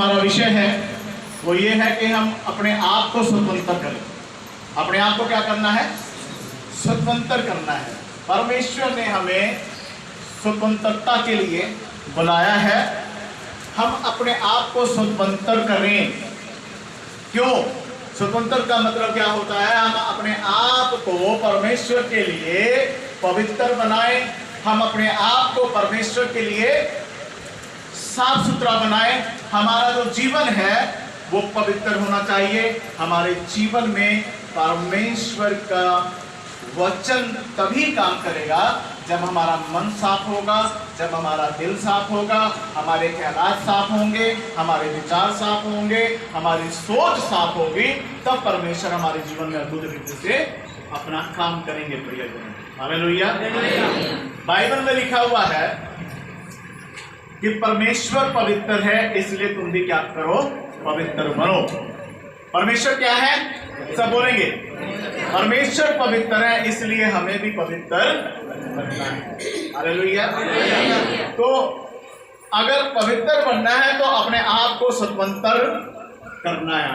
हमारा विषय है वो ये है कि हम अपने आप को स्वतंत्र करें। अपने आप को क्या करना है? स्वतंत्र करना है। परमेश्वर ने हमें स्वतंत्रता के लिए बुलाया है। हम अपने आप को स्वतंत्र करें। क्यों? स्वतंत्र का मतलब क्या होता है? हम अपने आप को परमेश्वर के लिए पवित्र बनाएं। हम अपने आप को परमेश्वर के लिए साफ सुथरा बनाएं। हमारा जो जीवन है वो पवित्र होना चाहिए। हमारे जीवन में परमेश्वर का वचन तभी काम करेगा जब हमारा मन साफ होगा, जब हमारा दिल साफ होगा, हमारे ख्यालात साफ होंगे, हमारे विचार साफ होंगे, हमारी सोच साफ होगी, तब परमेश्वर हमारे जीवन में अद्भुत रीति से अपना काम करेंगे। प्रियजन, हालेलुया। बाइबल में लिखा हुआ है कि परमेश्वर पवित्र है, इसलिए तुम भी क्या करो? पवित्र बनो। परमेश्वर क्या है? सब बोलेंगे परमेश्वर पवित्र है, इसलिए हमें भी पवित्र बनना है। हालेलुया। तो अगर पवित्र बनना है तो अपने आप को स्वतंत्र करना है।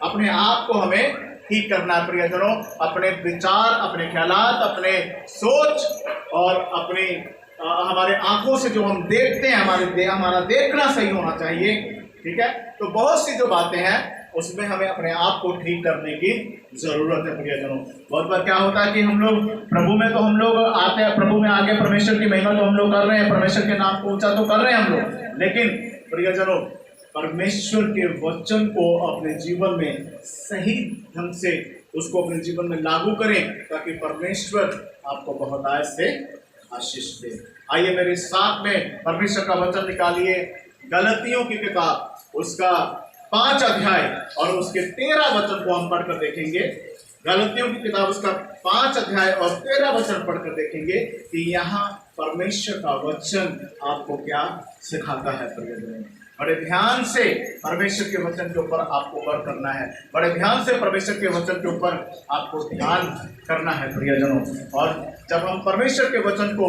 अपने आप को हमें ठीक करना है। प्रियजनों, अपने विचार, अपने ख्यालात, अपने सोच और अपने हमारे आंखों से जो हम देखते हैं, हमारा देखना सही होना चाहिए। ठीक है? तो बहुत सी जो बातें हैं उसमें हमें अपने आप को ठीक करने की जरूरत है। प्रियजनों, बहुत बार क्या होता है कि हम लोग प्रभु में तो हम लोग आते हैं, प्रभु में आगे परमेश्वर की महिमा तो हम लोग कर रहे हैं, परमेश्वर के नाम को ऊंचा तो कर रहे हैं हम लोग, लेकिन प्रियजनों परमेश्वर के वचन को अपने जीवन में सही ढंग से उसको अपने जीवन में लागू करें ताकि परमेश्वर आपको बहुत आयत से आशीष दे। आइए मेरे साथ में परमेश्वर का वचन निकालिए। गलतियों की किताब उसका 5 अध्याय और उसके 13 वचन को हम पढ़कर देखेंगे। गलतियों की किताब उसका 5 अध्याय और 13 वचन पढ़कर देखेंगे कि यहाँ परमेश्वर का वचन आपको क्या सिखाता है। प्रियजनों, बड़े ध्यान से परमेश्वर के वचन के ऊपर आपको गौर करना है। बड़े ध्यान से परमेश्वर के वचन के ऊपर आपको ध्यान करना है। प्रियजनों, और जब हम परमेश्वर के वचन को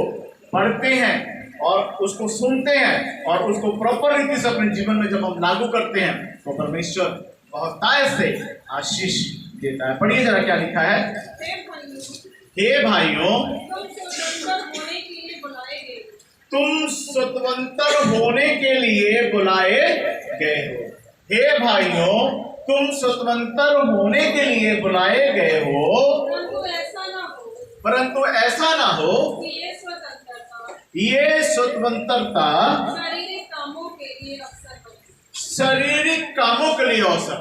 पढ़ते हैं और उसको सुनते हैं और उसको प्रॉपर रीति से अपने जीवन में जब हम लागू करते हैं तो परमेश्वर बहुतायत से आशीष देता है। पढ़िए जरा क्या लिखा है। हे भाइयों, तुम स्वतंत्र होने के लिए बुलाए गए हो। हे भाइयों, तुम स्वतंत्र होने के लिए बुलाए गए हो, परंतु ऐसा ना हो ये स्वतंत्रता शारीरिक कामों के लिए अवसर।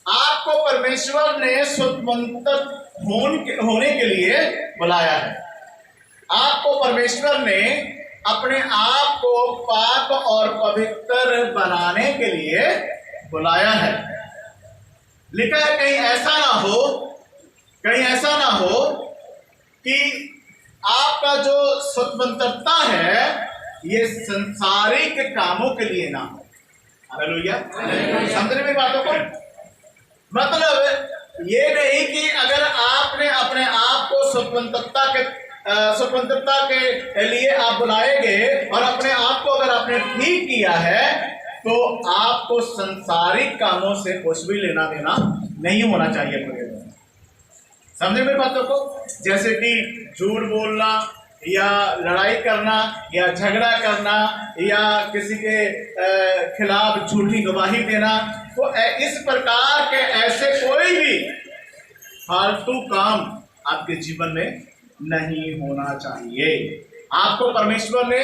आपको परमेश्वर ने स्वतंत्र होने के लिए बुलाया है। आपको परमेश्वर ने अपने आप को पाक और पवित्र बनाने के लिए बुलाया है। लिखा है कहीं ऐसा ना हो कि आपका जो स्वतंत्रता है ये संसारिक कामों के लिए ना हो। हालेलुया। समझने में बातों को मतलब ये नहीं कि अगर आपने अपने आप को स्वतंत्रता के लिए आप बुलाए गए और अपने आप को अगर आपने ठीक किया है तो आपको संसारिक कामों से कुछ भी लेना देना नहीं होना चाहिए। समझे मेरी बातों को? जैसे कि झूठ बोलना या लड़ाई करना या झगड़ा करना या किसी के खिलाफ झूठी गवाही देना, तो इस प्रकार के ऐसे कोई भी फालतू काम आपके जीवन में नहीं होना चाहिए। आपको परमेश्वर ने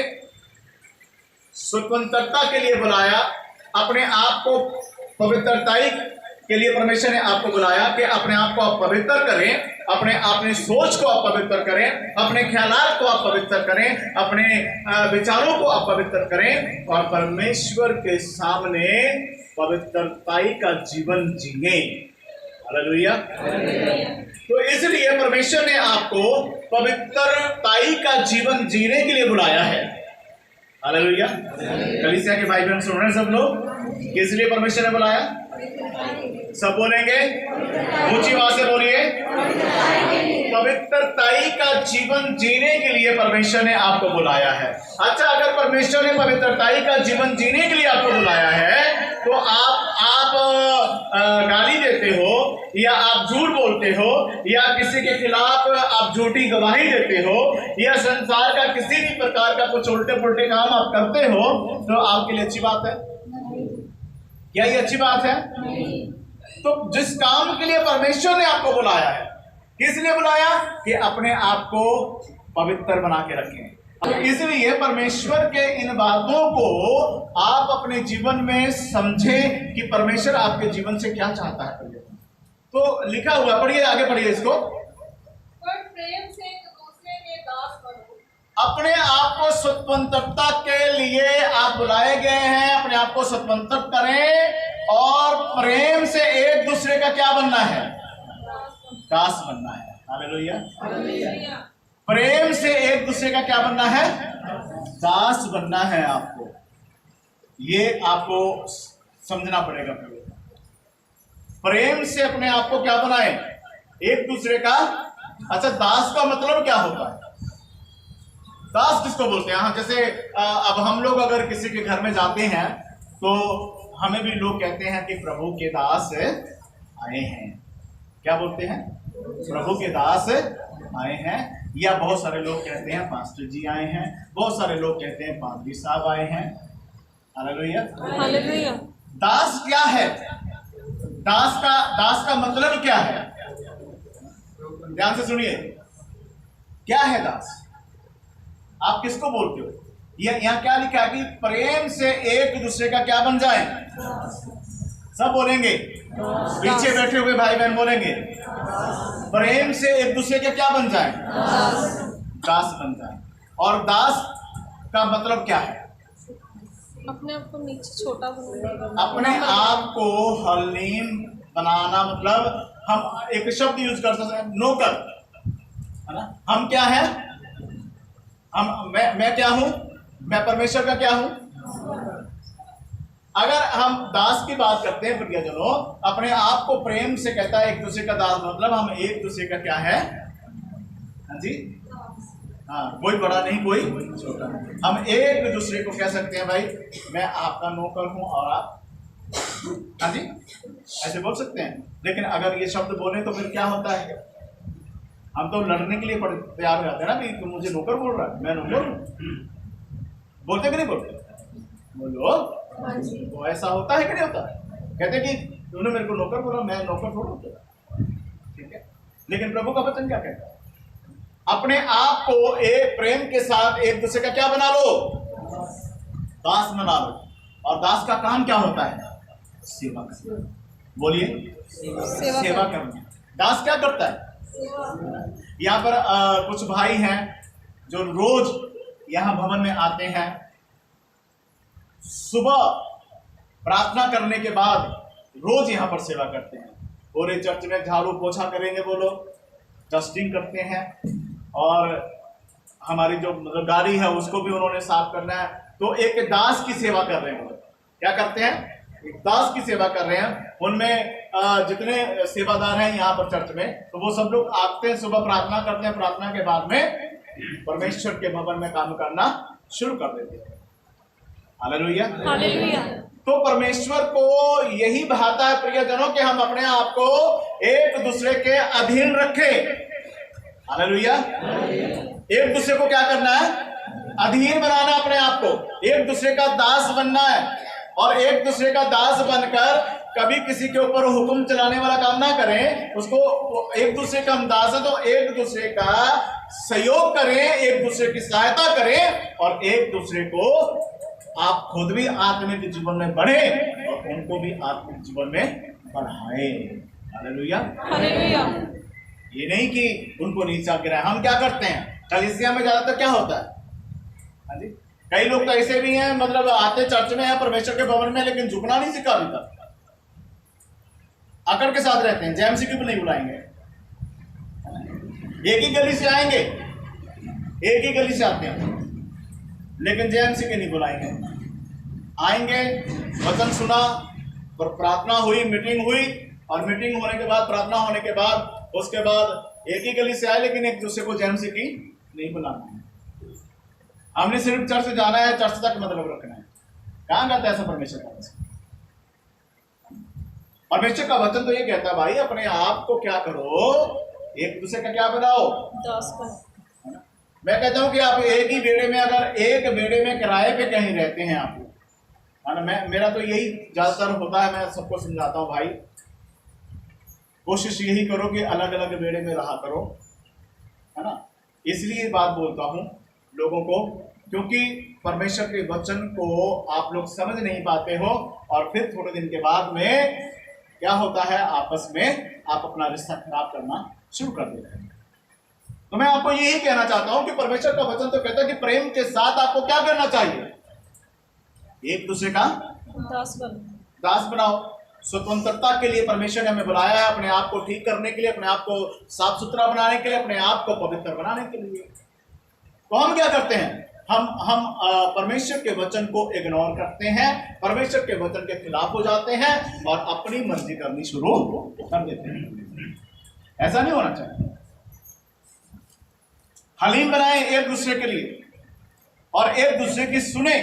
स्वतंत्रता के लिए बुलाया, अपने आप को पवित्रता के लिए परमेश्वर ने आपको बुलाया कि अपने आप को आप पवित्र करें, अपने सोच को आप पवित्र करें, अपने ख्यालात को आप पवित्र करें, अपने विचारों को आप पवित्र करें और परमेश्वर के सामने पवित्रता का जीवन जिए। हालेलुया। तो इसलिए परमेश्वर ने आपको पवित्रता का जीवन जीने के लिए बुलाया है। हालेलुया। कलीसिया के भाई बहन सुन रहे हैं सब लोग? किस लिए परमेश्वर ने बुलाया? सब बोलेंगे, ऊंची आवाज से बोलिए। पवित्रता का जीवन जीने के लिए परमेश्वर ने आपको बुलाया है। अच्छा, अगर परमेश्वर ने पवित्रता का जीवन जीने के लिए आपको बुलाया है तो या आप झूठ बोलते हो या किसी के खिलाफ आप झूठी गवाही देते हो या संसार का किसी भी प्रकार का कुछ उल्टे पुल्टे काम आप करते हो, तो आपके लिए अच्छी बात है? क्या ये अच्छी बात है? तो जिस काम के लिए परमेश्वर ने आपको बुलाया है, किस लिए बुलाया? कि अपने आप को पवित्र बना के रखें। इसलिए परमेश्वर के इन बातों को आप अपने जीवन में समझें कि परमेश्वर आपके जीवन से क्या चाहता है। तो लिखा हुआ, पढ़िए, आगे पढ़िए इसको। पर प्रेम से एक दूसरे के दास बनो। अपने आप को स्वतंत्रता के लिए आप बुलाए गए हैं, अपने आप को स्वतंत्र करें और प्रेम से एक दूसरे का क्या बनना है? दास बनना है। हालेलुया। प्रेम से एक दूसरे का क्या बनना है? दास बनना है आपको। ये आपको समझना पड़ेगा। प्रेम से अपने आप को क्या बनाए? एक दूसरे का। अच्छा, दास का मतलब क्या होता है? दास किसको बोलते हैं? हाँ, जैसे अब हम लोग अगर किसी के घर में जाते हैं तो हमें भी लोग कहते हैं कि प्रभु के दास आए हैं। क्या बोलते हैं? प्रभु के दास आए हैं। या बहुत सारे लोग कहते हैं पास्टर जी आए हैं, बहुत सारे लोग कहते हैं पादरी साहब आए हैं। हालेलुया। दास क्या है? दास का मतलब क्या है? ध्यान से सुनिए, क्या है दास? आप किसको बोलते हो? यहाँ क्या लिखा है कि प्रेम से एक दूसरे का क्या बन जाए? सब बोलेंगे, पीछे बैठे हुए भाई बहन बोलेंगे, प्रेम से एक दूसरे के क्या बन जाए? दास बन जाए। और दास का मतलब क्या है? अपने आप को नीचे छोटा बनाना, अपने आप को हलीम बनाना। मतलब हम एक शब्द यूज कर सकते हैं, नौकर, है ना? हम क्या है? मैं क्या हूं? मैं परमेश्वर का क्या हूं? अगर हम दास की बात करते हैं प्रियजनों, अपने आप को प्रेम से कहता है एक दूसरे का दास, मतलब हम एक दूसरे का क्या है? हाँ जी, हाँ, कोई बड़ा नहीं, कोई छोटा। हम एक दूसरे को कह सकते हैं भाई मैं आपका नौकर हूं और आप, हाँ जी, ऐसे बोल सकते हैं। लेकिन अगर ये शब्द बोले तो फिर क्या होता है? हम तो लड़ने के लिए तैयार हो जाते हैं ना कि तुम मुझे नौकर बोल रहा है, मैं नौकर हूं। बोलते कि नहीं बोलते? बोलो। तो ऐसा होता है कि नहीं होता? कहते कि तूने मेरे को नौकर बोला, मैं नौकर थोड़ा होता। ठीक है, लेकिन प्रभु का वचन क्या कहता है? अपने आप को एक प्रेम के साथ एक दूसरे का क्या बना लो? दास बना लो। और दास का काम क्या होता है? सेवा करना। बोलिए, सेवा करना। दास क्या करता है? यहाँ पर कुछ भाई हैं जो रोज यहाँ भवन में आते हैं। सुबह प्रार्थना करने के बाद रोज यहाँ पर सेवा करते हैं। पूरे चर्च में झाड़ू पोछा करेंगे, वो लोग डस्टिंग करते हैं। और हमारी जो मतलब गाड़ी है उसको भी उन्होंने साफ करना है। तो एक दास की सेवा कर रहे हैं। क्या करते हैं? एक दास की सेवा कर रहे हैं। उनमें जितने सेवादार हैं यहाँ पर चर्च में, तो वो सब लोग आते हैं, सुबह प्रार्थना करते हैं, प्रार्थना के बाद में परमेश्वर के भवन में काम करना शुरू कर देते हैं। हालेलुया। तो परमेश्वर को यही भाता है प्रियजनों कि हम अपने आप को एक दूसरे के अधीन रखें। हालेलुया। एक दूसरे को क्या करना है? अधीन बनाना, अपने आप को एक दूसरे का दास बनना है। और एक दूसरे का दास बनकर कभी किसी के ऊपर हुक्म चलाने वाला काम ना करें। उसको एक दूसरे का हम दास है तो एक दूसरे का सहयोग करें, एक दूसरे की सहायता करें और एक दूसरे को आप खुद भी आत्मिक जीवन में बढ़े और उनको भी आत्मिक जीवन में बढ़ाए। हालेलुया। ये नहीं कि उनको नीचा गिराए। हम क्या करते हैं कलीसिया में? ज्यादातर क्या होता है? हाँ जी, कई लोग तो ऐसे भी हैं, मतलब आते चर्च में है, परमेश्वर के भवन में, लेकिन झुकना नहीं सीखा अभी तक। अकड़ के साथ रहते हैं। जेएमसी की भी नहीं बुलाएंगे। एक ही गली से आएंगे, एक ही गली से आते हैं, लेकिन जेएमसी के नहीं बुलाएंगे। आएंगे, वचन सुना, प्रार्थना हुई, मीटिंग हुई, और मीटिंग होने के बाद, प्रार्थना होने के बाद, उसके बाद एक ही गली से आए, लेकिन एक दूसरे को जेएमसी की नहीं बुलाना है। हमने सिर्फ चर्च जाना है, चर्च तक मतलब रखना है। कहाँ जाता है ऐसा परमेश्वर का? परमेश्वर का वचन तो ये कहता है भाई अपने आप को क्या करो, एक दूसरे का क्या बनाओ, दास बनो। है ना? मैं कहता हूं कि आप एक ही बेड़े में, अगर एक बेड़े में किराए पे कहीं रहते हैं आप, है ना, मेरा तो यही ज्यादातर होता है, मैं सबको समझाता हूं भाई कोशिश यही करो कि अलग अलग बेड़े में रहा करो, है ना। इसलिए बात बोलता हूं लोगों को, क्योंकि परमेश्वर के वचन को आप लोग समझ नहीं पाते हो और फिर थोड़े दिन के बाद में क्या होता है, आपस में आप अपना रिश्ता खराब करना शुरू कर देते हैं। तो मैं आपको यही कहना चाहता हूं कि परमेश्वर का वचन तो कहता है कि प्रेम के साथ आपको क्या करना चाहिए, एक दूसरे का दास बनो। दास बनाओ। स्वतंत्रता के लिए परमेश्वर ने हमें बुलाया है, अपने आप को ठीक करने के लिए, अपने आप को साफ सुथरा बनाने के लिए, अपने आप को पवित्र बनाने के लिए। तो हम क्या करते हैं, हम परमेश्वर के वचन को इग्नोर करते हैं, परमेश्वर के वचन के खिलाफ हो जाते हैं और अपनी मर्जी करनी शुरू कर देते हैं। ऐसा नहीं होना चाहिए। हलीम बनाए एक दूसरे के लिए और एक दूसरे की सुने,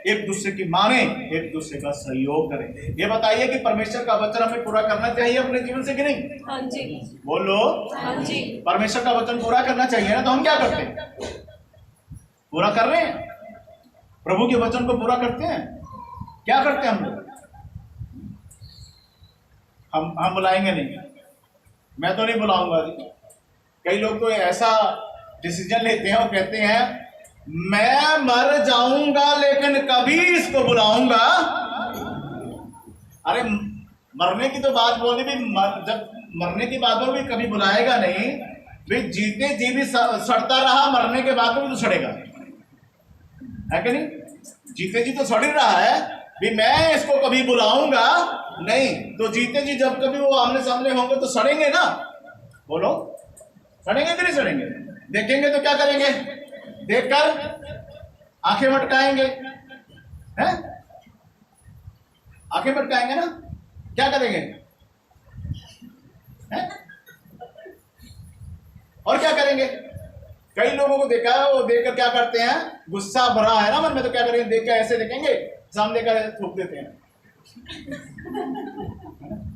एक दूसरे की माने, एक दूसरे का सहयोग करें। ये बताइए कि परमेश्वर का वचन हमें पूरा करना चाहिए अपने जीवन से कि नहीं? हाँ जी। बोलो। हाँ जी। परमेश्वर का वचन पूरा करना चाहिए ना, तो हम क्या करते हैं, पूरा कर रहे हैं, प्रभु के वचन को पूरा करते हैं। क्या करते हैं हम लोग? हम बुलाएंगे नहीं, मैं तो नहीं बुलाऊंगा जी। कई लोग तो ऐसा डिसीजन लेते हैं और कहते हैं मैं मर जाऊंगा लेकिन कभी इसको बुलाऊंगा। अरे मरने की तो बात बोली भी, जब मरने की बात हो भी कभी बुलाएगा नहीं भाई। जीते जी भी सड़ता रहा, मरने के बाद भी तो सड़ेगा, है कि नहीं? जीते जी तो सड़ ही रहा है भी, मैं इसको कभी बुलाऊंगा नहीं। तो जीते जी जब कभी वो आमने सामने होंगे तो सड़ेंगे ना। बोलो, सड़ेंगे कि नहीं सड़ेंगे? देखेंगे तो क्या करेंगे, देखकर आंखें मटकाएंगे, हैं? आंखें मटकाएंगे ना, क्या करेंगे, हैं? और क्या करेंगे? कई लोगों को देखा है, वो देखकर क्या करते हैं, गुस्सा भरा है ना मन में, तो क्या करेंगे, देखकर ऐसे देखेंगे, सामने का थूक देते हैं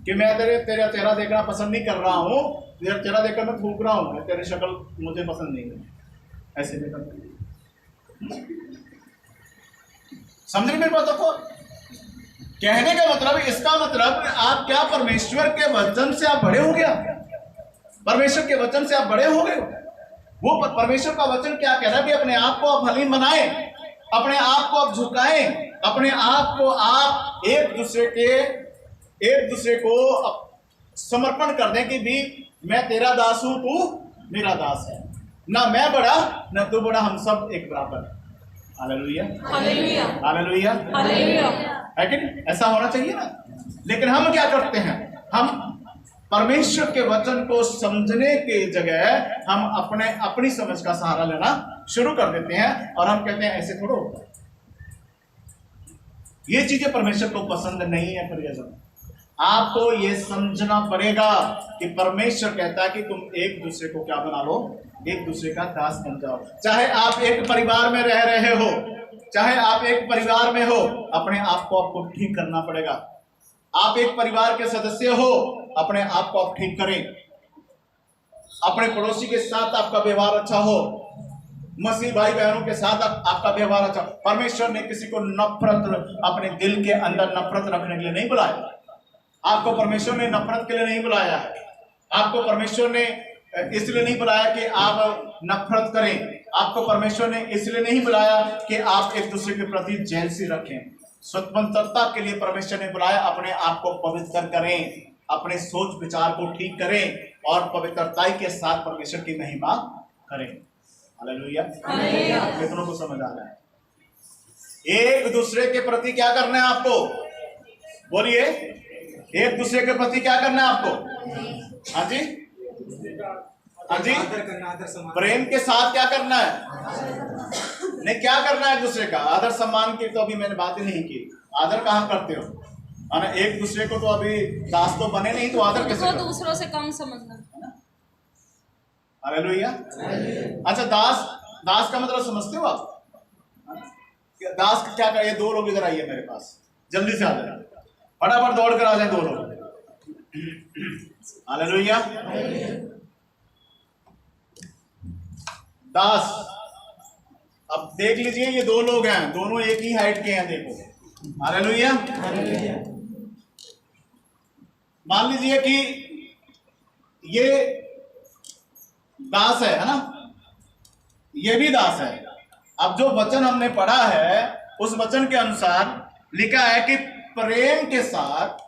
कि मैं तेरा चेहरा देखना पसंद नहीं कर रहा हूं, तेरा चेहरा देखकर मैं थूक रहा हूं, तेरी शक्ल मुझे पसंद नहीं है, ऐसे देखकर। समझ रहे मेरी बातों को? कहने का मतलब, इसका मतलब आप क्या परमेश्वर के वचन से आप बड़े हो गया, परमेश्वर के वचन से आप बड़े हो गए। वो परमेश्वर का वचन क्या कह रहा है भी, अपने आप को आप हलीम बनाएं, अपने आप को आप झुकाएं, अपने आप को आप एक दूसरे को समर्पण कर दें कि भी मैं तेरा दास हूं, तू मेरा दास है, ना मैं बड़ा ना तू बड़ा, हम सब एक बराबर। Hallelujah, hallelujah, hallelujah, hallelujah. है कि नहीं? ऐसा होना चाहिए ना। लेकिन हम क्या करते हैं, हम परमेश्वर के वचन को समझने के जगह हम अपनी समझ का सहारा लेना शुरू कर देते हैं और हम कहते हैं ऐसे थोड़ा होता है। ये चीजें परमेश्वर को पसंद नहीं है। प्रियजन, आपको ये समझना पड़ेगा कि परमेश्वर कहता है कि तुम एक दूसरे को क्या बना लो, एक दूसरे का दास बन जाओ। चाहे आप एक परिवार में रह रहे हो, चाहे आप एक परिवार में हो, अपने आप को आपको ठीक करना पड़ेगा। आप एक परिवार के सदस्य हो, अपने आप को आप ठीक करें। अपने पड़ोसी के साथ आपका व्यवहार अच्छा हो, मसीह भाई बहनों के साथ आपका व्यवहार अच्छा। परमेश्वर ने किसी को नफरत, अपने दिल के अंदर नफरत रखने के लिए नहीं बुलाया। आपको परमेश्वर ने नफरत के लिए नहीं बुलाया है। आपको परमेश्वर ने इसलिए नहीं बुलाया कि आप नफरत करें। आपको परमेश्वर ने इसलिए नहीं बुलाया कि आप एक दूसरे के प्रति जेलसी रखें। स्वतंत्रता के लिए परमेश्वर ने बुलाया, अपने आप को पवित्र करें, अपने सोच विचार को ठीक करें और पवित्रता के साथ परमेश्वर की महिमा करें। Hallelujah, hallelujah. कितनों को समझ आ रहा है? एक दूसरे के प्रति क्या करना है आपको? बोलिए, एक दूसरे के प्रति क्या करना है आपको? हाँ जी, हाँ जी, प्रेम के साथ क्या करना है? नहीं, क्या करना है एक दूसरे का? आदर सम्मान की तो अभी मैंने बात ही नहीं की। आदर कहाँ करते हो? है ना, एक दूसरे को तो अभी दास तो बने नहीं, तो आदर कैसे करो? दूसरों से कम समझना। हालेलुया। अच्छा, दास का मतलब समझते हो आप? दास क्या कर? ये दो लोग इधर आइए मेरे पास, जल्दी से आ जाए, फटाफट दौड़ कर आ जाए दो लोग। हालेलुया। दास, अब देख लीजिए ये दो लोग हैं, दोनों एक ही हाइट के हैं, देखो। हालेलुया। मान लीजिए कि ये दास है ना, ये भी दास है। अब जो वचन हमने पढ़ा है उस वचन के अनुसार लिखा है कि प्रेम के साथ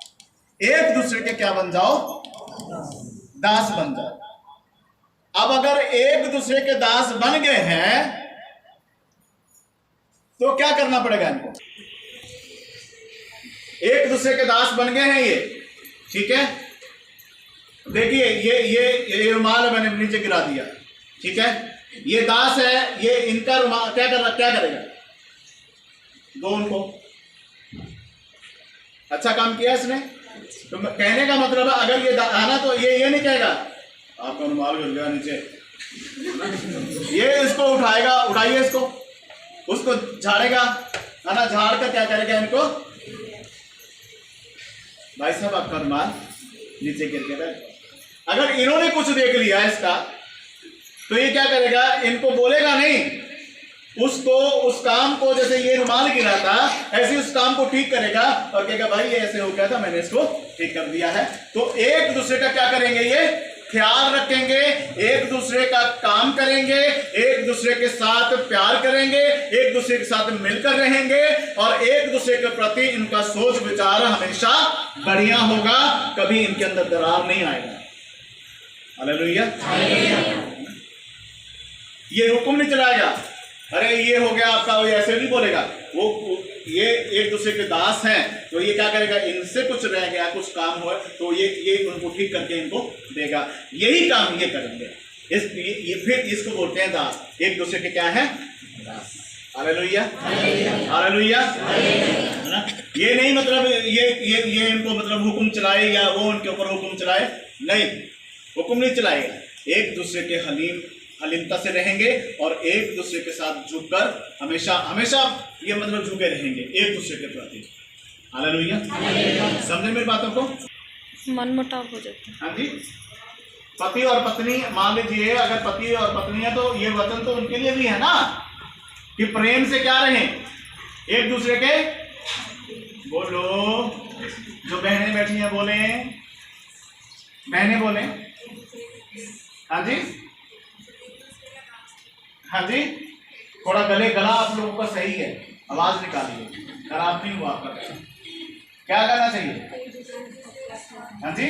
एक दूसरे के क्या बन जाओ, दास बन जाओ। अब अगर एक दूसरे के दास बन गए हैं तो क्या करना पड़ेगा इनको? एक दूसरे के दास बन गए हैं ये, ठीक है। देखिए ये रुमाल मैंने नीचे गिरा दिया, ठीक है। ये दास है, ये इनका रुमाल क्या करेगा? दो उनको अच्छा काम किया इसने। तो कहने का मतलब है अगर ये आना तो ये नहीं कहेगा आपका रुमाल गिर गया नीचे, ये इसको उठाएगा, उठाइए इसको, उसको झाड़ेगा, है ना। झाड़ कर क्या करेगा इनको, भाई साहब आपका रुमाल नीचे गिर गया। अगर इन्होंने कुछ देख लिया इसका तो ये क्या करेगा, इनको बोलेगा नहीं, उसको उस काम को, जैसे ये रुमाल गिरा था ऐसे उस काम को ठीक करेगा और कहेगा भाई ये ऐसे हो गया था, मैंने इसको ठीक कर दिया है। तो एक दूसरे का क्या करेंगे, ये ख्याल रखेंगे, एक दूसरे का काम करेंगे, एक दूसरे के साथ प्यार करेंगे, एक दूसरे के साथ मिलकर रहेंगे और एक दूसरे के प्रति इनका सोच विचार हमेशा बढ़िया होगा, कभी इनके अंदर दरार नहीं आएगा। हालेलुया। ये हुक्म नहीं चलाएगा, अरे ये हो गया आपका, वो ऐसे नहीं बोलेगा। वो ये एक दूसरे के दास हैं तो ये क्या करेगा, इनसे कुछ रह गया, कुछ काम हुआ तो ये उनको ठीक करके इनको देगा। यही काम ये करेंगे। ये फिर इसको बोलते हैं दास। एक दूसरे के क्या है, दास। हालेलुया, हालेलुया, है ना। ये नहीं मतलब ये इनको मतलब हुक्म चलाए या वो उनके ऊपर हुक्म चलाए, नहीं, हुक्म नहीं चलाएगा। एक दूसरे के हलीमता से रहेंगे और एक दूसरे के साथ झुककर हमेशा हमेशा ये मतलब झुके रहेंगे एक दूसरे के प्रति। हालेलुया। समझे मेरी बातों को? मनमुटाव हो जाता है। हाँ जी। पति और पत्नी, मान लीजिए अगर पति और पत्नी है तो ये वचन तो उनके लिए भी है ना कि प्रेम से क्या रहे एक दूसरे के। बोलो, जो बहनें बैठी हैं बोले, बहनें बोले। हाँ जी, हाँ जी। थोड़ा गला आप लोगों का सही है, आवाज निकालिए, खराब नहीं हुआ आपका गला। क्या करना चाहिए? हाँ जी,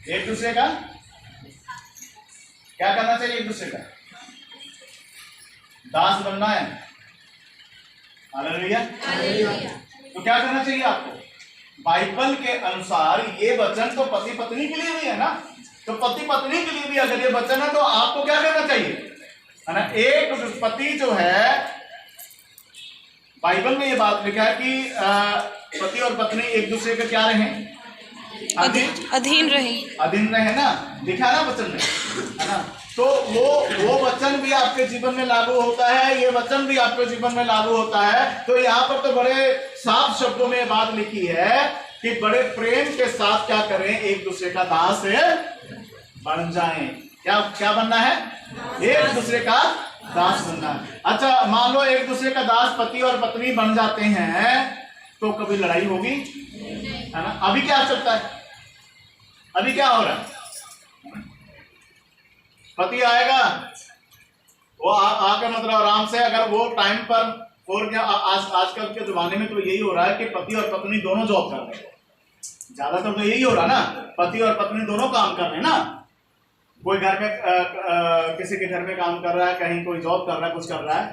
एक दूसरे का क्या करना चाहिए? एक दूसरे का दास बनना है। हालेलुया। तो क्या करना चाहिए आपको? बाइबल के अनुसार ये वचन तो पति पत्नी के लिए भी है ना, तो पति पत्नी के लिए भी अगर ये वचन है तो आपको क्या करना चाहिए, है ना। एक पति जो है, बाइबल में ये बात लिखा है कि पति और पत्नी एक दूसरे के क्या रहें, अधीन रहे, अधीन रहे ना, लिखा ना वचन में, है ना। तो वो वचन भी आपके जीवन में लागू होता है, ये वचन भी आपके जीवन में लागू होता है। तो यहाँ पर तो बड़े साफ शब्दों में बात लिखी है कि बड़े प्रेम के साथ क्या करें, एक दूसरे का दास बन जाएं। क्या क्या बनना है? एक दूसरे का दास बनना है। अच्छा, मान लो एक दूसरे का दास पति और पत्नी बन जाते हैं तो कभी लड़ाई होगी, है ना। अभी क्या चलता है, अभी क्या हो रहा है? पति आएगा, वो आकर मतलब आराम से, अगर वो टाइम पर, और क्या आजकल के जमाने में तो यही हो रहा है कि पति और पत्नी दोनों जॉब कर रहे हैं। ज्यादातर तो यही हो रहा ना, पति और पत्नी दोनों काम कर रहे हैं ना। कोई घर में किसी के घर में काम कर रहा है, कहीं कोई जॉब कर रहा है, कुछ कर रहा है,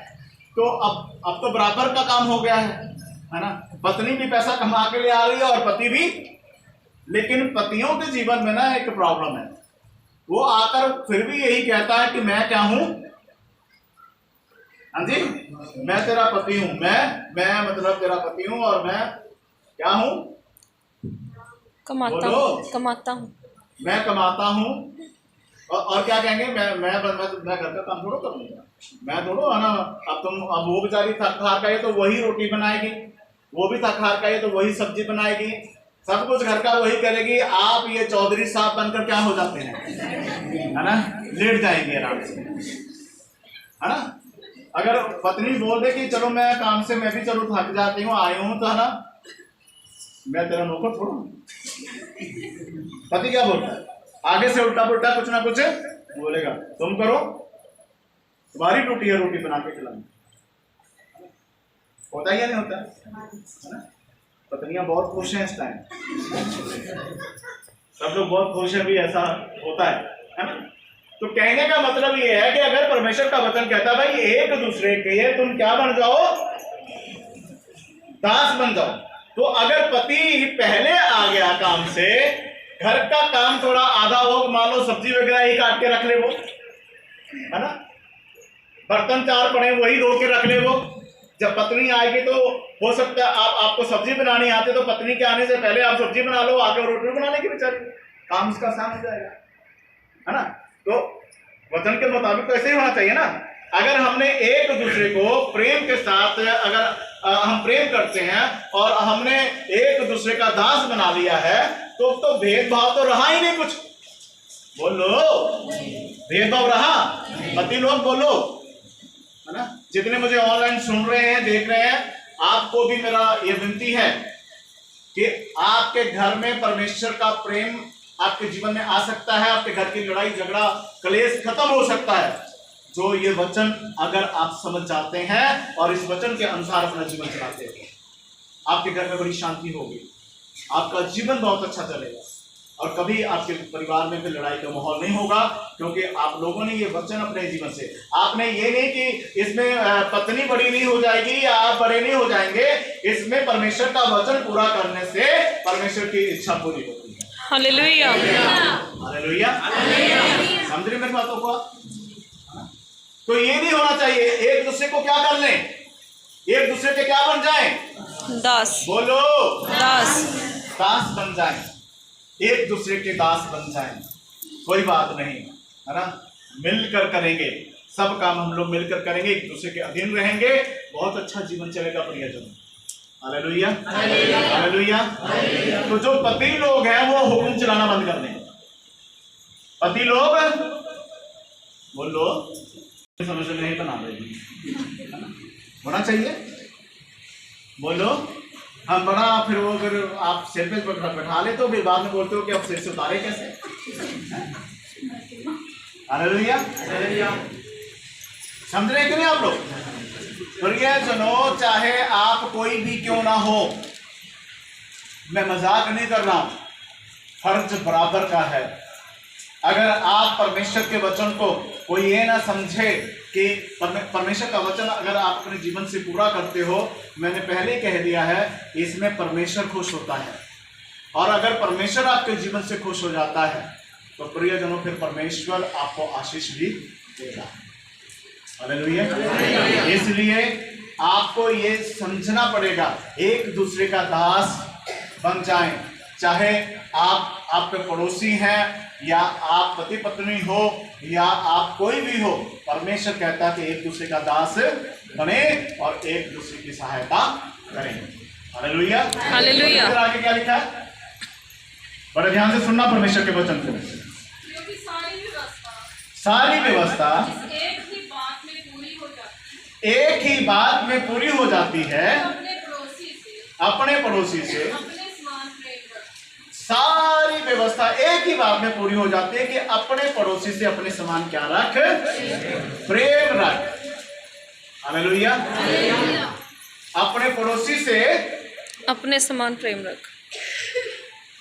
तो अब तो बराबर का काम हो गया है ना। पत्नी भी पैसा कमा के ले आ रही है और पति भी। लेकिन पतियों के जीवन में ना एक प्रॉब्लम है, वो आकर फिर भी यही कहता है कि मैं क्या हूं, हाँ जी, मैं तेरा पति हूं, मैं मतलब तेरा पति हूं और मैं क्या हूं, कमाता हूं, मैं कमाता हूं। और क्या कहेंगे, मैं घर का काम थोड़ा करूंगा, मैं थोड़ा, है ना। अब वो बेचारी थक हार का है तो वही रोटी बनाएगी, वो भी थक हार का है तो वही सब्जी बनाएगी, सब कुछ घर का वही करेगी, आप ये चौधरी साहब बनकर क्या हो जाते हैं, है ना, लेट जाएंगे आराम से, है ना। अगर पत्नी बोल दे कि चलो मैं काम से मैं भी चलो थक जाती हूँ आई हूँ, तो है ना, मैं तेरा नौकर थोड़ा। पति क्या बोलता है, आगे से उल्टा पुल्टा कुछ ना कुछ बोलेगा, तुम करो, तुम्हारी ड्यूटी है रोटी बना के खिलाना। होता ही या नहीं होता है ना? पत्नियां बहुत खुश हैं इस टाइम, सब लोग बहुत खुश हैं भी, ऐसा होता है ना। तो कहने का मतलब ये है कि अगर परमेश्वर का वचन कहता है भाई एक दूसरे के तुम क्या बन जाओ, दास बन जाओ, तो अगर पति पहले आ गया काम से, घर का काम थोड़ा आधा हो, मान लो सब्जी वगैरह ही काट के रख ले वो, है ना, बर्तन चार पड़े वही धो के रख ले वो, जब पत्नी आएगी तो हो सकता है आपको सब्जी बनानी आती, तो पत्नी के आने से पहले आप सब्जी बना लो, आके रोटी बनाने की बेचारी, काम उसका आसान हो जाएगा, है ना। तो वचन के मुताबिक तो ऐसे ही होना चाहिए ना। अगर हमने एक दूसरे को प्रेम के साथ, अगर हम प्रेम करते हैं और हमने एक दूसरे का दास बना लिया है, तो भेदभाव तो रहा ही नहीं कुछ। बोलो, भेदभाव रहा? पति लोग बोलो, है ना। जितने मुझे ऑनलाइन सुन रहे हैं, देख रहे हैं, आपको भी मेरा ये विनती है कि आपके घर में परमेश्वर का प्रेम आपके जीवन में आ सकता है, आपके घर की लड़ाई झगड़ा कलेश खत्म हो सकता है, जो ये वचन अगर आप समझ जाते हैं और इस वचन के अनुसार अपना जीवन चलाते हैं, आपके घर में बड़ी शांति होगी, आपका जीवन बहुत अच्छा चलेगा और कभी आपके परिवार में फिर लड़ाई का माहौल नहीं होगा, क्योंकि आप लोगों ने ये वचन अपने जीवन से, आपने ये नहीं कि इसमें पत्नी बड़ी नहीं हो जाएगी या आप बड़े नहीं हो जाएंगे, इसमें परमेश्वर का वचन पूरा करने से परमेश्वर की इच्छा पूरी होती है। हालेलुया, हालेलुया, समझ रहे मेरी बातों को? तो ये नहीं होना चाहिए, एक दूसरे को क्या कर लें, एक दूसरे के क्या बन जाएं, दास। बोलो, दास, दास बन जाएं, एक दूसरे के दास बन जाएं, कोई बात नहीं, है ना। मिलकर करेंगे, सब काम हम लोग मिलकर करेंगे, एक दूसरे के अधीन रहेंगे, बहुत अच्छा जीवन चलेगा प्रियजन। Hallelujah, hallelujah. तो जो पति लोग हैं वो हुक्म चलाना बंद कर दें। पति लोग बोलो, समझ में नहीं बना रहे, होना चाहिए, बोलो। हम बड़ा फिर वो अगर आप सिर पे बैठा ले तो फिर बाद में बोलते हो कि आप सिर से उतारे कैसे। हालेलुया, समझ रहे कि नहीं आप लोग? प्रियजनों, चाहे आप कोई भी क्यों ना हो, मैं मजाक नहीं कर रहा हूं, फर्ज बराबर का है। अगर आप परमेश्वर के वचन को कोई ये ना समझे कि परमेश्वर का वचन अगर आप अपने जीवन से पूरा करते हो, मैंने पहले ही कह दिया है, इसमें परमेश्वर खुश होता है, और अगर परमेश्वर आपके जीवन से खुश हो जाता है तो प्रियजनों फिर परमेश्वर आपको आशीष भी देगा। हालेलुया। इसलिए आपको ये समझना पड़ेगा, एक दूसरे का दास बन जाएं, चाहे आप आपके पड़ोसी हैं या आप पति पत्नी हो या आप कोई भी हो, परमेश्वर कहता है कि एक दूसरे का दास बने और एक दूसरे की सहायता करें। Hallelujah, hallelujah. आगे क्या लिखा है, बड़े ध्यान से सुनना परमेश्वर के वचन को। क्योंकि सारी व्यवस्था एक ही बात में पूरी हो जाती है, एक ही बात में पूरी हो जाती है, अपने पड़ोसी से अपने समान प्रेम रख। सारी व्यवस्था एक ही बात में पूरी हो जाती है कि अपने पड़ोसी से अपने समान क्या रख, प्रेम रख। हालेलुया। अपने पड़ोसी से अपने समान प्रेम रख।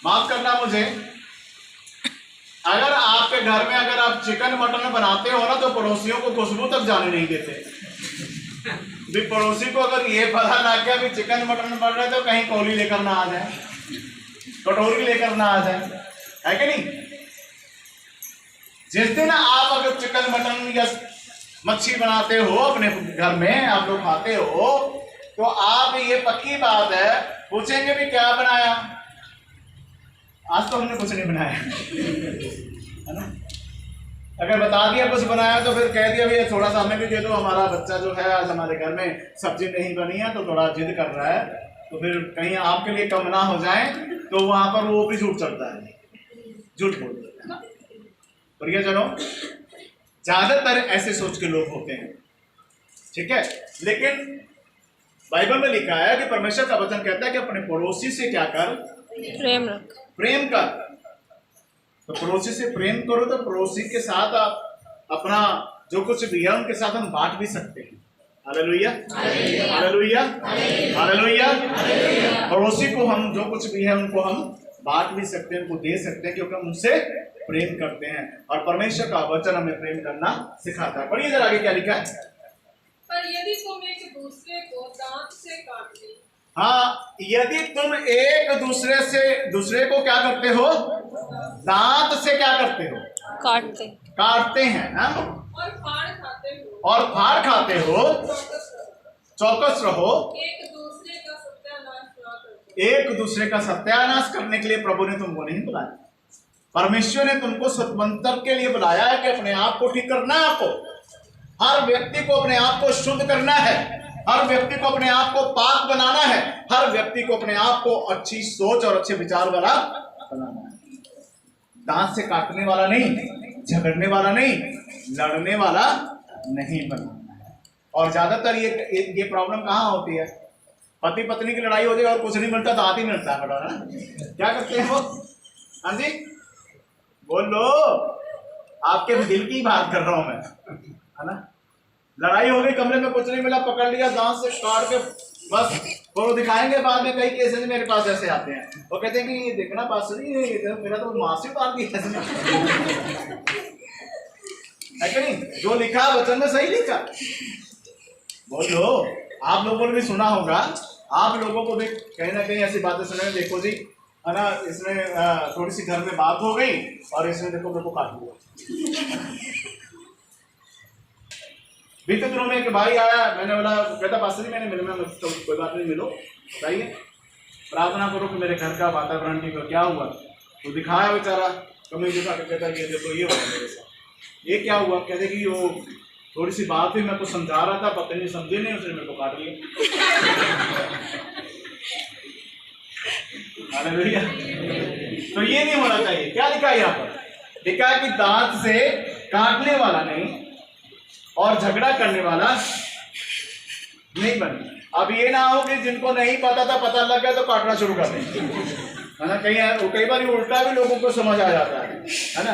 माफ करना मुझे, अगर आपके घर में अगर आप चिकन मटन बनाते हो ना, तो पड़ोसियों को खुशबू तक जाने नहीं देते। भी पड़ोसी को अगर ये पता ना क्या भी चिकन मटन बन रहा है तो कहीं कौली लेकर ना आ जाए, कटोरी लेकर ना आ जाए, है कि नहीं? जिस दिन आप अगर चिकन मटन या मच्छी बनाते हो अपने घर में, आप लोग खाते हो, तो आप ये पक्की बात है पूछेंगे भी क्या बनाया। आज तो हमने कुछ नहीं बनाया, है ना। अगर बता दिया कुछ बनाया तो फिर कह दिया भैया थोड़ा सा हमें भी दे दो, हमारा बच्चा जो है आज हमारे घर में सब्जी नहीं बनी है तो थोड़ा जिद कर रहा है, तो फिर कहीं आपके लिए कम ना हो जाए, तो वहां पर वो भी झूठ चलता है, झूठ बोलता है। प्रियजनों, ज्यादातर ऐसे सोच के लोग होते हैं, ठीक है। लेकिन बाइबल में लिखा है कि परमेश्वर का वचन कहता है कि अपने पड़ोसी से क्या कर, प्रेम रख। प्रेम कर। तो पड़ोसी से प्रेम करो, तो पड़ोसी के साथ आप अपना जो कुछ भी है उनके साथ हम बांट भी सकते हैं। Hallelujah, hallelujah, hallelujah. पड़ोसी को हम जो कुछ भी है उनको हम बांट भी सकते हैं, उनको दे सकते हैं, क्योंकि हम उनसे प्रेम करते हैं। और परमेश्वर का वचन हमें प्रेम करना सिखाता है। पढ़िए जरा आगे क्या लिखा है। पर यदि तुम एक दूसरे को दांत से काटते, हाँ, यदि तुम एक दूसरे को क्या करते हो, दांत से क्या करते हो, काटते हैं ना, और फाड़ खाते हो, और फाड़ खाते हो, चौकस रहो। एक दूसरे का सत्यानाश ना करते। एक दूसरे का सत्यानाश करने के लिए प्रभु ने तुमको नहीं बुलाया। परमेश्वर ने तुमको सत्वंतर के लिए बुलाया है कि अपने आप को ठीक करना है। आपको हर व्यक्ति को अपने आप को शुद्ध करना है, हर व्यक्ति को अपने आप को पाक बनाना है, हर व्यक्ति को अपने आप को अच्छी सोच और अच्छे विचार वाला बनाना है। दांत से काटने वाला नहीं, झगड़ने वाला नहीं, लड़ने वाला नहीं बनाना है। और ज्यादातर ये प्रॉब्लम कहाँ होती है, पति पत्नी की लड़ाई होती है और कुछ नहीं मिलता, दांत ही मिलता है। बड़ा क्या करते हैं वो, हाँ जी बोलो, आपके दिल की बात कर रहा हूं मैं, है ना। लड़ाई हो गई, कमरे में कुछ नहीं मिला, पकड़ लिया, दांत से काट के बस वो दिखाएंगे बाद में। कई केसेस मेरे पास ऐसे आते हैं, वो कहते हैं कि ये देखना पास्टर जी, मेरा तो मांस ही उतार दिया है कि नहीं। जो लिखा वचन में सही लिखा। बोलो, आप लोगों ने भी सुना होगा, आप लोगों को भी कहीं ना कहीं ऐसी बातें सुने में, देखो जी, है ना, इसमें थोड़ी सी घर में बात हो गई और इसमें देखो मेरे को काट दिया। बीते दिनों में एक भाई आया, मैंने बोला, कहता पास्टर जी मैंने मिलना, तो कोई बात नहीं, मिलो, बताइए, प्रार्थना करो कि मेरे घर का वातावरण ठीक हो। क्या हुआ, तो दिखाया बेचारा, कमी दिखा के कहता ये देखो ये हुआ मेरे साथ। ये क्या हुआ, कहते कि वो थोड़ी सी बात हुई, मैं को समझा रहा था, पता नहीं समझे नहीं, उसने मेरे को काट लिया। हालेलुया। तो ये नहीं होना चाहिए। क्या लिखा है यहाँ पर, लिखा है कि दांत से काटने वाला नहीं और झगड़ा करने वाला नहीं बने। अब ये ना हो कि जिनको नहीं पता था, पता लग गया तो काटना शुरू कर दें, है ना। कई बार उल्टा भी लोगों को समझ आ जाता है ना।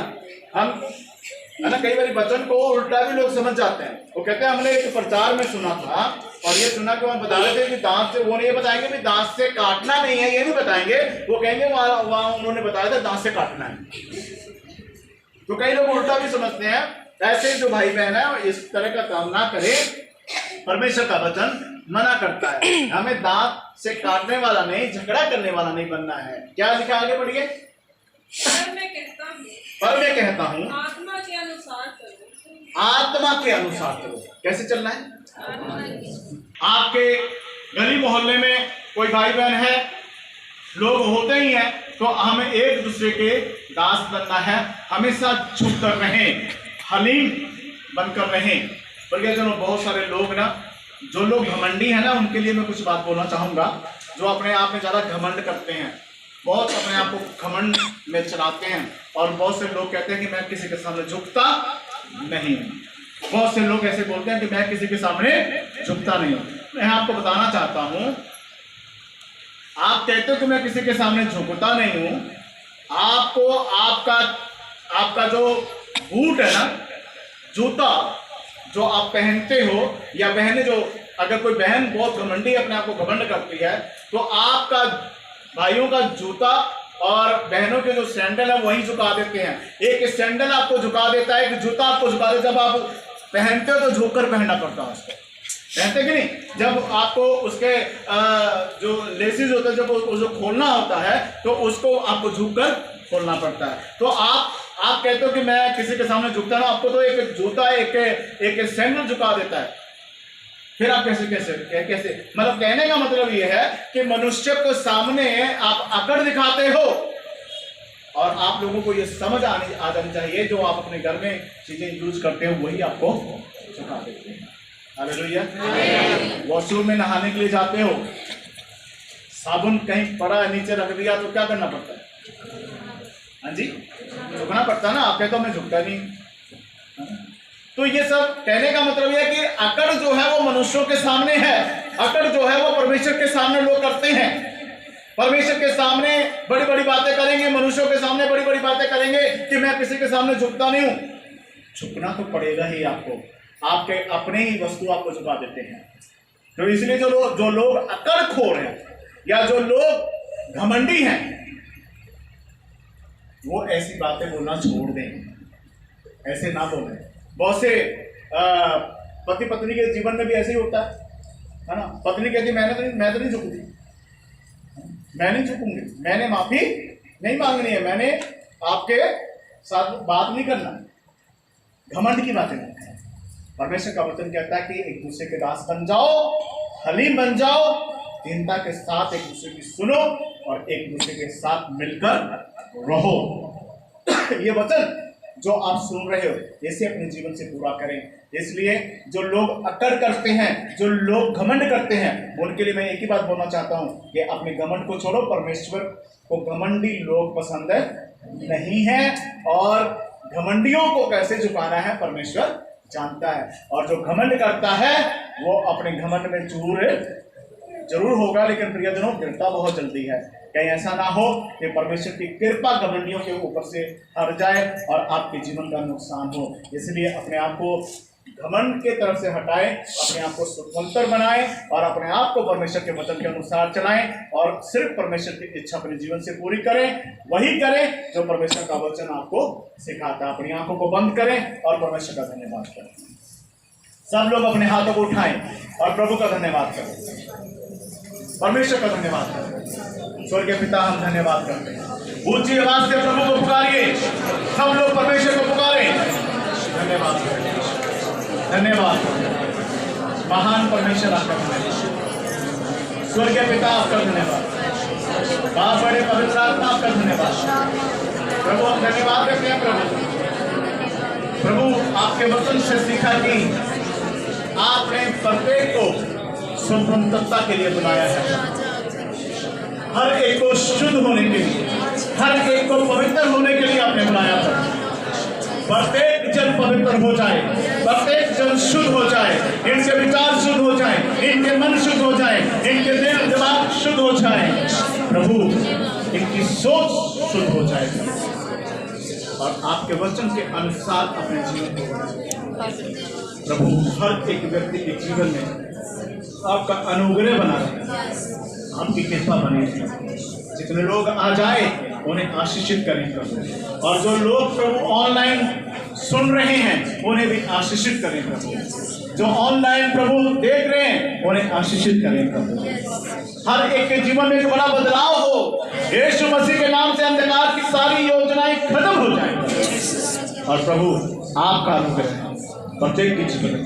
हम, है ना, कई बार वचन को उल्टा भी लोग समझ जाते हैं। वो कहते हैं हमने एक प्रचार में सुना था और ये सुना कि वहाँ बता रहे थे कि दांत से, वो नहीं बताएंगे कि दांत से काटना नहीं है, ये नहीं बताएंगे, वो कहेंगे वहाँ उन्होंने बताया था दांत से काटना है। तो कई लोग उल्टा भी समझते हैं। ऐसे जो भाई बहन है इस तरह का काम ना करे, परमेश्वर का वचन मना करता है। हमें दांत से काटने वाला नहीं, झगड़ा करने वाला नहीं बनना है। क्या लिखा, आगे बढ़िए। पर मैं कहता हूँ आत्मा के अनुसार चलो। आत्मा के अनुसार चलो। कैसे चलना है, आपके गली मोहल्ले में कोई भाई बहन है, लोग होते ही हैं, तो हमें एक दूसरे के दास बनना है। हमेशा चुप कर रहें, हलीम बनकर रहें। परिजनों, बहुत सारे लोग ना, जो लोग घमंडी है ना, उनके लिए मैं कुछ बात बोलना चाहूँगा। जो अपने आप में ज़्यादा घमंड करते हैं, बहुत अपने आप को घमंड में चलाते हैं, और बहुत से लोग कहते हैं कि मैं किसी के सामने झुकता नहीं हूँ। बहुत से लोग ऐसे बोलते हैं कि मैं किसी के सामने झुकता नहीं हूँ। मैं आपको बताना चाहता हूँ, आप कहते हो कि मैं किसी के सामने झुकता नहीं हूँ, आपको आपका जो बूट है ना, जूता जो आप पहनते हो, या बहनें जो, अगर कोई बहन बहुत घमंडी अपने आप को घमंड करती है, तो आपका भाइयों का जूता और बहनों के जो सैंडल है वही झुका देते हैं। एक सैंडल आपको झुका देता है, एक जूता आपको झुका देता है। जब आप पहनते हो तो झुककर पहनना पड़ता है उसको, पहनते कि नहीं। जब आपको उसके जो लेसिस होते हैं, जब उसको खोलना होता है तो उसको आपको झुककर खोलना पड़ता है। तो आप कहते हो कि मैं किसी के सामने झुकता ना, आपको तो एक जूता एक सैंडल झुका देता है। फिर आप कैसे मतलब कहने का मतलब ये है कि मनुष्य को सामने आप अकड़ दिखाते हो, और आप लोगों को ये समझ आ जानी चाहिए, जो आप अपने घर में चीजें यूज करते हो वही आपको झुका देते हैं। हालेलुया। वॉशरूम में नहाने के लिए जाते हो, साबुन कहीं पड़ा है, नीचे रख दिया तो क्या करना पड़ता है? हाँ जी, झुकना पड़ता है ना। आप कहते हो मैं झुकता नहीं। तो ये सब कहने का मतलब यह है कि अकड़ जो है वो मनुष्यों के सामने है, अकड़ जो है वो परमेश्वर के सामने लोग करते हैं। परमेश्वर के सामने बड़ी बड़ी बातें करेंगे, मनुष्यों के सामने बड़ी बड़ी बातें करेंगे कि मैं किसी के सामने झुकता नहीं हूं। झुकना तो पड़ेगा ही आपको, आपके अपने ही वस्तु आपको झुका देते हैं। तो इसलिए जो लोग अकड़खोर हैं या जो लोग घमंडी हैं, वो ऐसी बातें बोलना छोड़ दें, ऐसे ना बोलें। बहुत से पति पत्नी के जीवन में भी ऐसे ही होता है ना। पत्नी कहती मैं तो नहीं झुकूंगी, मैं नहीं झुकूंगी, मैंने माफी नहीं मांगनी है, मैंने आपके साथ बात नहीं करना। घमंड की बातें करते हैं। परमेश्वर का वचन कहता है कि एक दूसरे के दास बन जाओ, हलीम बन जाओ, दीनता के साथ एक दूसरे की सुनो और एक दूसरे के साथ मिलकर रहो। ये वचन जो आप सुन रहे हो इसे अपने जीवन से पूरा करें। इसलिए जो लोग अकड़ करते हैं, जो लोग घमंड करते हैं, उनके लिए मैं एक ही बात बोलना चाहता हूं कि अपने घमंड को छोड़ो। परमेश्वर को घमंडी लोग पसंद नहीं है और घमंडियों को कैसे झुकाना है परमेश्वर जानता है। और जो घमंड करता है वो अपने घमंड में चूर जरूर होगा, लेकिन प्रियजनों गिरता बहुत जल्दी है। कहीं ऐसा ना हो कि परमेश्वर की कृपा घमंडियों के ऊपर से हट जाए और आपके जीवन का नुकसान हो। इसलिए अपने आप को घमंड के तरफ से हटाएं, अपने आप को स्वतंत्र बनाएं और अपने आप को परमेश्वर के वचन के अनुसार चलाएं और सिर्फ परमेश्वर की इच्छा अपने जीवन से पूरी करें। वही करें जो परमेश्वर का वचन आपको सिखाता है। अपनी आंखों को बंद करें और परमेश्वर का धन्यवाद करें। सब लोग अपने हाथों को उठाएं और प्रभु का धन्यवाद करें, परमेश्वर का धन्यवाद करें। स्वर्गीय पिता, हम धन्यवाद करते हैं। ऊंची आवाज से प्रभु को पुकारिए, सब लोग परमेश्वर को पुकारें। धन्यवाद करें, धन्यवाद। महान परमेश्वर आपका धन्यवाद। स्वर्गीय पिता आपका धन्यवाद। बाप बड़े पवित्र आत्मा आपका धन्यवाद। प्रभु हम धन्यवाद करते हैं। प्रभु आपके वचन से सीखा कि आपने प्रत्येक को स्वतंत्रता के लिए बुलाया है। हर एक को शुद्ध होने के लिए, हर एक को पवित्र होने के लिए आपने बुलाया था। प्रत्येक जन पवित्र हो जाए, प्रत्येक जन शुद्ध हो जाए, इनके विचार शुद्ध हो जाए, इनके मन शुद्ध हो जाए, इनके दिल दिमाग शुद्ध हो जाए। प्रभु इनकी सोच शुद्ध हो जाए और आपके वचन के अनुसार अपने जीवन को प्रभु हर एक व्यक्ति के जीवन में आपका अनुग्रह बना रहे, आपकी कृपा बनी रहे। जितने लोग आ जाए उन्हें आशीषित करें प्रभु, और जो लोग प्रभु ऑनलाइन सुन रहे हैं उन्हें भी आशीषित करें प्रभु। जो ऑनलाइन प्रभु देख रहे हैं उन्हें आशीषित करें प्रभु। हर एक के जीवन में एक बड़ा बदलाव हो। यीशु मसीह के नाम से अंधकार की सारी योजनाएं खत्म हो जाएं और प्रभु आपका अनुग्रह प्रत्येक के जीवन में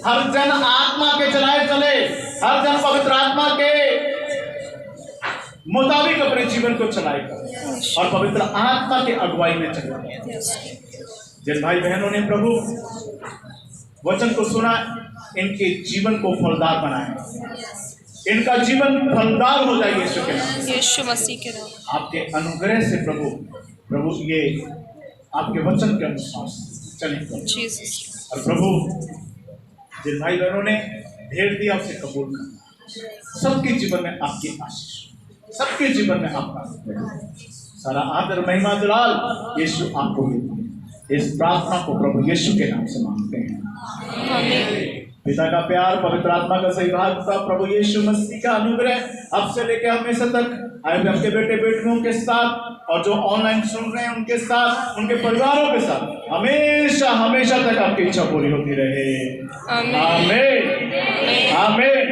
हर जन आत्मा के चलाए चले, हर जन पवित्र आत्मा के मुताबिक अपने जीवन को चलाएगा और पवित्र आत्मा के अगुवाई में चलेगा। जिन भाई बहनों ने प्रभु वचन को सुना, इनके जीवन को फलदार बनाए, इनका जीवन फलदार हो जाए यीशु के नाम, यीशु मसीह के नाम। आपके अनुग्रह से प्रभु ये आपके वचन के अनुसार चले जीसस। और प्रभु जिन भाई बहनों ने भेंट दिया उसे कबूल करना। सबके जीवन में आपकी आशीष, सबके जीवन में आपका सारा आदर महिमा दुलाल यीशु आपको मिले। इस प्रार्थना को प्रभु यीशु के नाम से मांगते हैं। आमीन। पिता का प्यार, पवित्र आत्मा का सहभाग का, प्रभु यीशु मसीह का अनुग्रह अब से लेकर हमेशा तक आए हुए आपके बेटे बेटियों के साथ और जो ऑनलाइन सुन रहे हैं उनके साथ, उनके परिवारों के साथ हमेशा हमेशा तक आपकी इच्छा पूरी होती रहे। आमीन, आमीन।